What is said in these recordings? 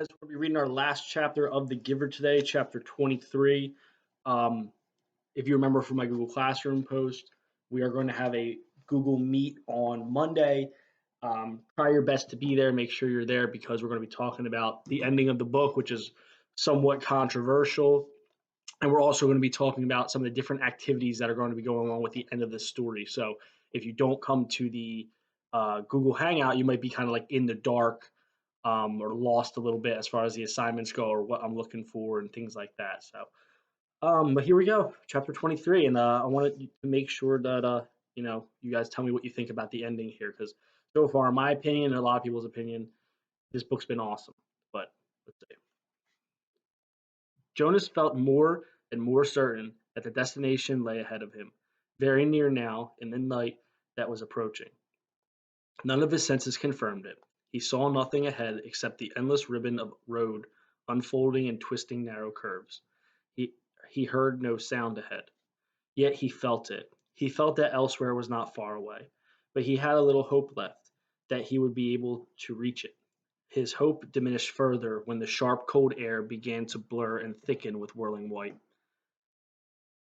Guys, we'll be reading our last chapter of The Giver today, chapter 23. Um, if you remember from my Google Classroom post, we are going to have a Google Meet on Monday. Try your best to be there. Make sure you're there because we're going to be talking about the ending of the book, which is somewhat controversial. And we're also going to be talking about some of the different activities that are going to be going along with the end of the story. So if you don't come to the Google Hangout, you might be kind of like in the dark or lost a little bit as far as the assignments go or what I'm looking for and things like that. But here we go, chapter 23, and I wanted to make sure that you guys tell me what you think about the ending here, because so far, in my opinion, and a lot of people's opinion, this book's been awesome. But let's see. Jonas felt more and more certain that the destination lay ahead of him, very near now in the night that was approaching. None of his senses confirmed it. He saw nothing ahead except the endless ribbon of road unfolding in twisting narrow curves. He he heard no sound ahead. Yet he felt it. He felt that elsewhere was not far away. But he had a little hope left, that he would be able to reach it. His hope diminished further when the sharp cold air began to blur and thicken with whirling white.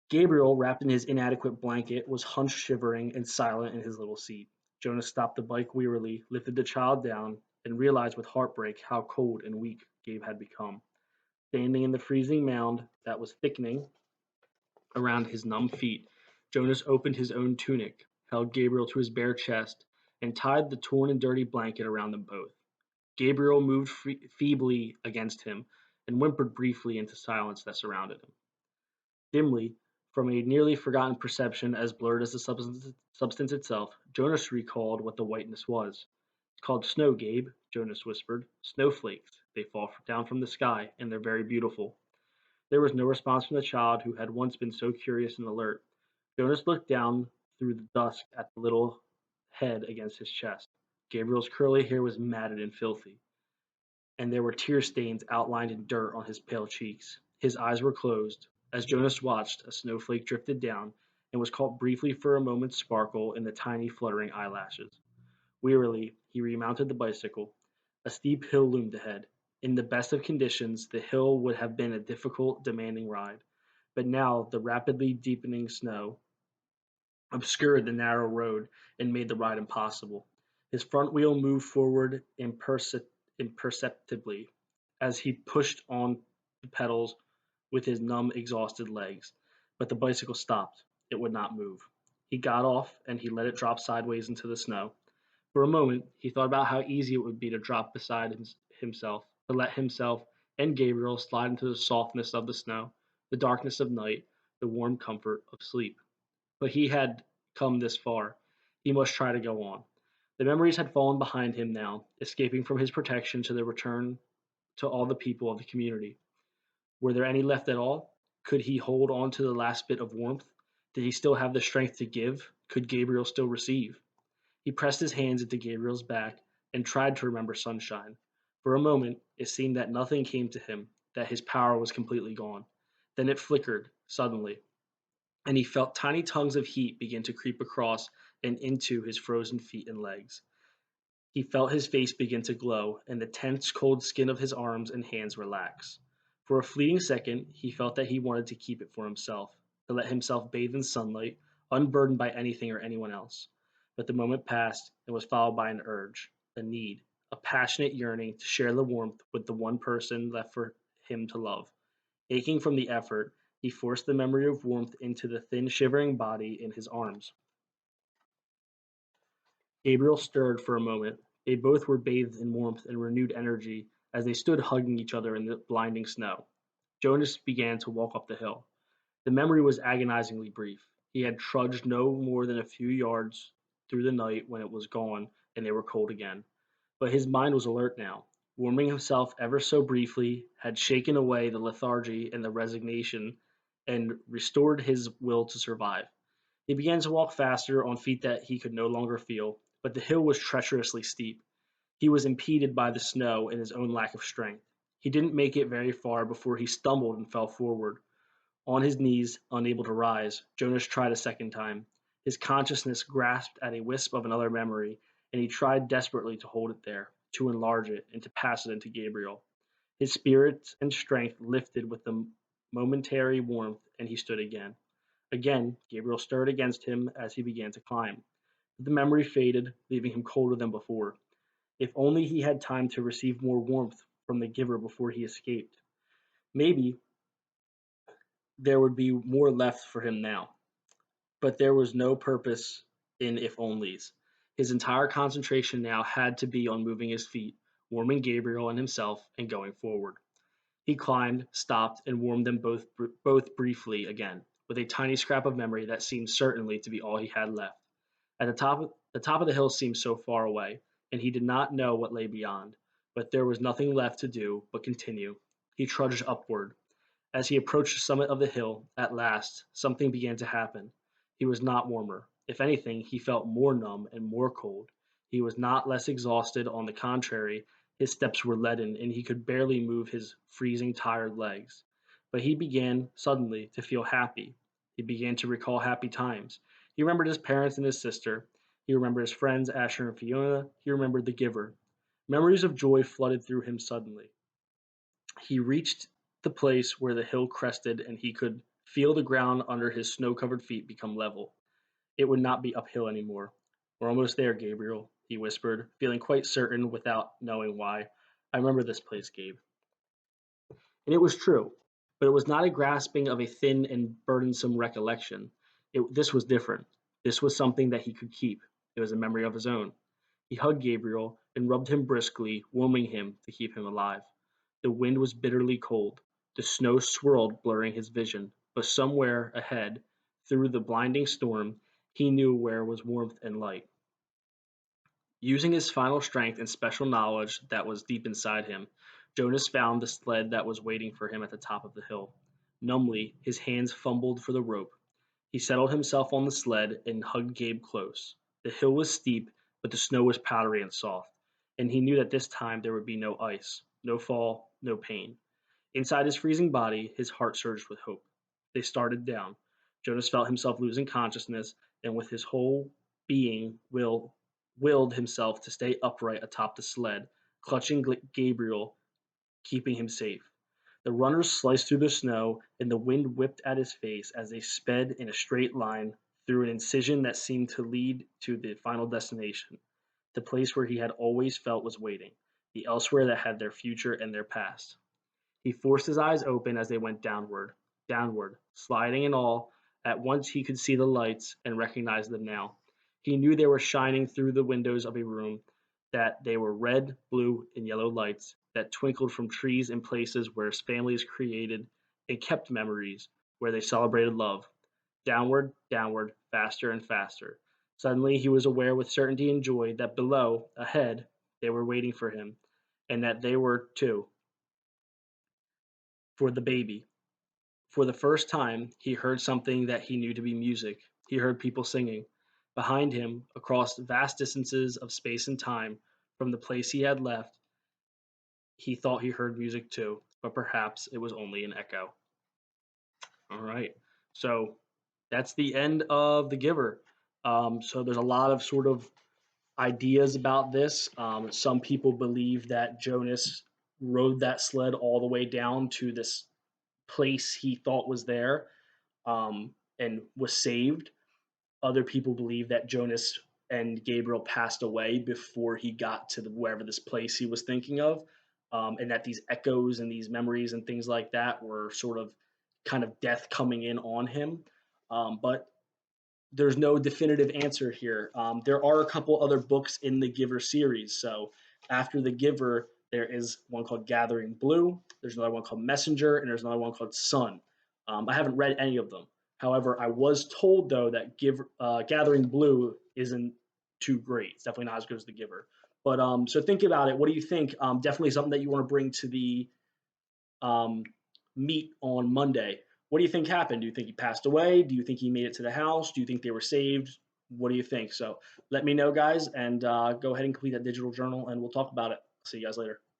Gabriel, wrapped in his inadequate blanket, was hunched shivering and silent in his little seat. Jonas stopped the bike wearily, lifted the child down, and realized with heartbreak how cold and weak Gabe had become. Standing in the freezing mound that was thickening around his numb feet, Jonas opened his own tunic, held Gabriel to his bare chest, and tied the torn and dirty blanket around them both. Gabriel moved feebly against him and whimpered briefly into silence that surrounded him. Dimly, from a nearly forgotten perception as blurred as the substance itself, Jonas recalled what the whiteness was. "It's called snow, Gabe," Jonas whispered. "Snowflakes. They fall down from the sky, and they're very beautiful." There was no response from the child who had once been so curious and alert. Jonas looked down through the dusk at the little head against his chest. Gabriel's curly hair was matted and filthy, and there were tear stains outlined in dirt on his pale cheeks. His eyes were closed. As Jonas watched, a snowflake drifted down and was caught briefly for a moment's sparkle in the tiny fluttering eyelashes. Wearily, he remounted the bicycle. A steep hill loomed ahead. In the best of conditions, the hill would have been a difficult, demanding ride, but now the rapidly deepening snow obscured the narrow road and made the ride impossible. His front wheel moved forward imperceptibly as he pushed on the pedals with his numb, exhausted legs, but the bicycle stopped. It would not move. He got off and he let it drop sideways into the snow. For a moment, he thought about how easy it would be to drop beside himself, to let himself and Gabriel slide into the softness of the snow, the darkness of night, the warm comfort of sleep. But he had come this far. He must try to go on. The memories had fallen behind him now, escaping from his protection to the return to all the people of the community. Were there any left at all? Could he hold on to the last bit of warmth? Did he still have the strength to give? Could Gabriel still receive? He pressed his hands into Gabriel's back and tried to remember sunshine. For a moment, it seemed that nothing came to him, that his power was completely gone. Then it flickered, suddenly, and he felt tiny tongues of heat begin to creep across and into his frozen feet and legs. He felt his face begin to glow, and the tense, cold skin of his arms and hands relax. For a fleeting second, he felt that he wanted to keep it for himself, to let himself bathe in sunlight, unburdened by anything or anyone else. But the moment passed and was followed by an urge, a need, a passionate yearning to share the warmth with the one person left for him to love. Aching from the effort, he forced the memory of warmth into the thin, shivering body in his arms. Gabriel stirred for a moment. They both were bathed in warmth and renewed energy as they stood hugging each other in the blinding snow. Jonas began to walk up the hill. The memory was agonizingly brief. He had trudged no more than a few yards through the night when it was gone and they were cold again. But his mind was alert now. Warming himself ever so briefly had shaken away the lethargy and the resignation and restored his will to survive. He began to walk faster on feet that he could no longer feel, but the hill was treacherously steep. He was impeded by the snow and his own lack of strength. He didn't make it very far before he stumbled and fell forward. On his knees, unable to rise, Jonas tried a second time. His consciousness grasped at a wisp of another memory, and he tried desperately to hold it there, to enlarge it, and to pass it into Gabriel. His spirits and strength lifted with the momentary warmth, and he stood again. Again, Gabriel stirred against him as he began to climb. But the memory faded, leaving him colder than before. If only he had time to receive more warmth from the giver before he escaped. Maybe there would be more left for him now. But there was no purpose in if onlys. His entire concentration now had to be on moving his feet, warming Gabriel and himself, and going forward. He climbed, stopped, and warmed them both briefly again, with a tiny scrap of memory that seemed certainly to be all he had left. At the top of the hill seemed so far away, and he did not know what lay beyond, but there was nothing left to do but continue. He trudged upward. As he approached the summit of the hill, at last, something began to happen. He was not warmer. If anything, he felt more numb and more cold. He was not less exhausted; on the contrary, his steps were leaden, and he could barely move his freezing, tired legs. But he began, suddenly, to feel happy. He began to recall happy times. He remembered his parents and his sister. He remembered his friends, Asher and Fiona. He remembered the giver. Memories of joy flooded through him suddenly. He reached the place where the hill crested, and he could feel the ground under his snow-covered feet become level. It would not be uphill anymore. "We're almost there, Gabriel," he whispered, feeling quite certain without knowing why. "I remember this place, Gabe." And it was true, but it was not a grasping of a thin and burdensome recollection. This was different. This was something that he could keep. It was a memory of his own. He hugged Gabriel and rubbed him briskly, warming him to keep him alive. The wind was bitterly cold. The snow swirled, blurring his vision, but somewhere ahead, through the blinding storm, he knew where was warmth and light. Using his final strength and special knowledge that was deep inside him, Jonas found the sled that was waiting for him at the top of the hill. Numbly, his hands fumbled for the rope. He settled himself on the sled and hugged Gabe close. The hill was steep, but the snow was powdery and soft, and he knew that this time there would be no ice, no fall, no pain. Inside his freezing body, his heart surged with hope. They started down. Jonas felt himself losing consciousness, and with his whole being willed himself to stay upright atop the sled, clutching Gabriel, keeping him safe. The runners sliced through the snow, and the wind whipped at his face as they sped in a straight line through an incision that seemed to lead to the final destination, the place where he had always felt was waiting, the elsewhere that had their future and their past. He forced his eyes open as they went downward, downward, sliding and all. At once he could see the lights and recognized them now. He knew they were shining through the windows of a room, that they were red, blue, and yellow lights that twinkled from trees in places where families created and kept memories, where they celebrated love. Downward, downward, faster and faster. Suddenly he was aware with certainty and joy that below, ahead, they were waiting for him, and that they were, too, for the baby. For the first time, he heard something that he knew to be music. He heard people singing. Behind him, across vast distances of space and time, from the place he had left, he thought he heard music too, but perhaps it was only an echo. All right. So that's the end of The Giver. So there's a lot of sort of ideas about this. Some people believe that Jonas rode that sled all the way down to this place he thought was there, and was saved. Other people believe that Jonas and Gabriel passed away before he got to wherever this place he was thinking of, and that these echoes and these memories and things like that were sort of kind of death coming in on him. But there's no definitive answer here. There are a couple other books in the Giver series. So after the Giver, there is one called Gathering Blue. There's another one called Messenger, and there's another one called Sun. I haven't read any of them. However, I was told though that Gathering Blue isn't too great. It's definitely not as good as the Giver. But so think about it. What do you think? Definitely something that you want to bring to the um, meet on Monday. What do you think happened? Do you think he passed away? Do you think he made it to the house? Do you think they were saved? What do you think? So let me know, guys, and go ahead and complete that digital journal, and we'll talk about it. See you guys later.